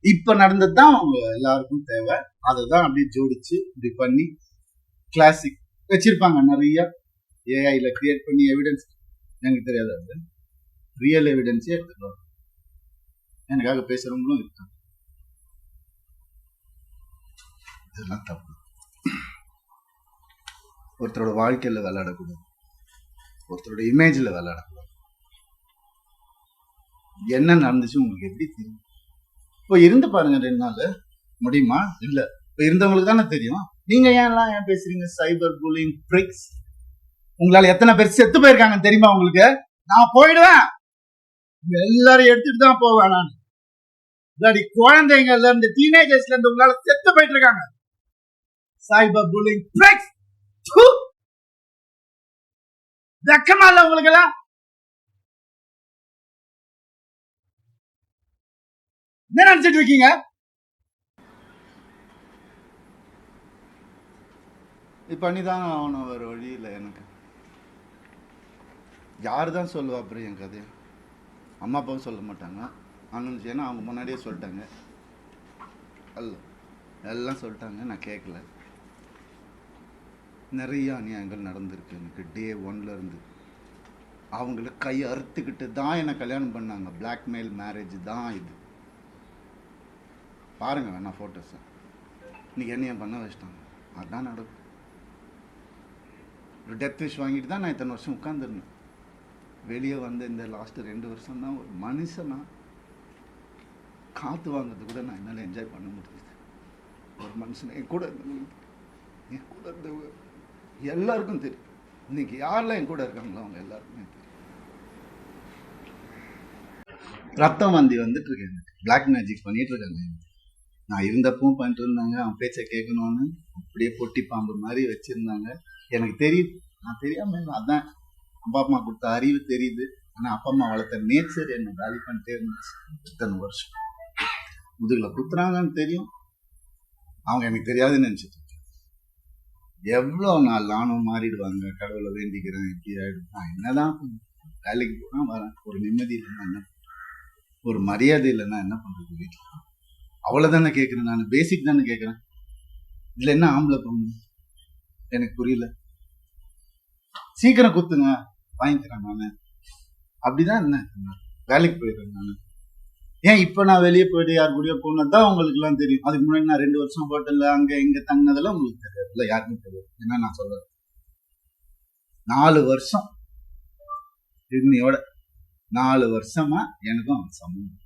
இப்ப நடந்ததுதான் அவங்க எல்லாருக்கும் தேவை. அதுதான் அப்படியே ஜோடிச்சு இப்படி பண்ணி கிளாசிக் வச்சிருப்பாங்க நிறைய ஏஐல கிரியேட் பண்ணி எவிடன்ஸ். எனக்கு தெரியாது, அது ரியல் எவிடன்ஸே எடுத்துட்டு எனக்காக பேசுறவங்களும் இருக்காங்க. இதெல்லாம் தப்பு. ஒருத்தரோட வாழ்க்கையில விளையாடக்கூடாது, ஒருத்தரோட இமேஜ்ல விளையாடக்கூடாது. என்ன நடந்துச்சு உங்களுக்கு எப்படி தெரியும்? இப்போ இருந்து பாருங்க 2 நாள் முடியுமா? இல்ல, இப்ப இருந்தவங்களுக்கு தானே தெரியும். நீங்க ஏன் பேசுறீங்க? Cyber bullying tricks. உங்களால எத்தனை பேர் செத்து போயிருக்காங்க தெரியுமா உங்களுக்கு? நான் போயிடுவேன், எல்லாரும் எடுத்துட்டு தான் போவேன். நான் குழந்தைங்கள்ல இருந்து டீனேஜர்ஸ்ல இருந்து உங்களால செத்து போயிட்டு இருக்காங்க. Cyber bullying tricks. வெக்கமா இல்ல உங்களுக்கு எல்லாம்? என்ன நினைச்சிட்டு இருக்கீங்க? பண்ணிதான் அவன ஒரு வழி இல்லை. எனக்கு யாரு தான் சொல்லுவா அப்புறம் என் கதையை? அம்மா அப்பாவும் சொல்ல மாட்டாங்க, அண்ணன், ஏன்னா அவங்க முன்னாடியே சொல்லிட்டாங்க. அல்ல, எல்லாம் சொல்லிட்டாங்க, நான் கேட்கல. நிறைய அநியாயங்கள் நடந்திருக்கு எனக்கு. டே 1ல இருந்து அவங்கள கை அறுத்துக்கிட்டு தான் என்னை கல்யாணம் பண்ணாங்க. பிளாக்மெயில் மேரேஜ் தான் இது. பாருங்க வேணா ஃபோட்டோஸ். இன்னைக்கு என்னைய பண்ண வச்சிட்டாங்க. அதுதான் நடக்கும். ஒரு டெத் விஷ் வாங்கிட்டு தான் நான் இத்தனை வருஷம் உட்காந்துருந்தேன். வெளியே வந்து இந்த லாஸ்ட் 2 வருஷம் தான் ஒரு மனுஷனா காற்று வாங்கிறது கூட நான் என்னால் என்ஜாய் பண்ண முடியுது. ஒரு மனுஷன் என் கூட இருந்த எல்லாருக்கும் தெரியும். இன்னைக்கு யாரெல்லாம் என் கூட இருக்காங்களோ அவங்க எல்லாருக்குமே தெரியும். ரத்தம் வந்தி வந்துட்டு இருக்கேன். பிளாக் மேஜிக் பண்ணிட்டு இருக்காங்க. நான் இருந்தப்பவும் பண்ணிட்டு இருந்தாங்க. அவன் பேச்சை கேட்கணும்னு அப்படியே பொட்டி பாம்பு மாதிரி வச்சிருந்தாங்க. எனக்கு தெரியுது, நான் தெரியாம அதான் அப்பா அம்மா கொடுத்த அறிவு தெரியுது. ஆனா அப்பா அம்மா வளர்த்த நேச்சர் என்ன வேல்யூ பண்ணிட்டே இருந்துச்சு. இத்தனை வருஷம் முதுகுல குத்துறாங்கன்னு தெரியும், அவங்க எனக்கு தெரியாதுன்னு நினைச்சிட்டு. எவ்வளவு நாள் நானும் மாறிடுவாங்க, கடவுளை வேண்டிக்கிறேன், இப்படி ஆயிடும். நான் என்னதான் வேலைக்கு போனா வரேன், ஒரு நிம்மதி இல்லைன்னா என்ன, ஒரு மரியாதை இல்லைன்னா என்ன பண்றது? வீட்டுல அவ்வளவுதானே கேட்கிறேன், நான் பேசிக் தானே கேட்கிறேன். இதுல என்ன ஆம்பளை பொண்ணு எனக்கு புரியல. சீக்கிரம் குத்துங்க, வாங்கிக்கிறேன் நானு. அப்படிதான் என்ன, வேலைக்கு போயிடுறேன் நானு. ஏன் இப்ப நான் வெளியே போயிட்டு யார் கூடயோ போனதான் உங்களுக்கு எல்லாம் தெரியும். அதுக்கு முன்னாடி நான் 2 வருஷம் ஹோட்டல்ல அங்க இங்க தங்கினதெல்லாம் உங்களுக்கு தெரியாது, இல்ல யாருக்கும் தெரியாது. என்ன நான் சொல்றேன், 4 வருஷம் இன்னையோட 4 வருஷமா எனக்கும் சம்பந்தம்.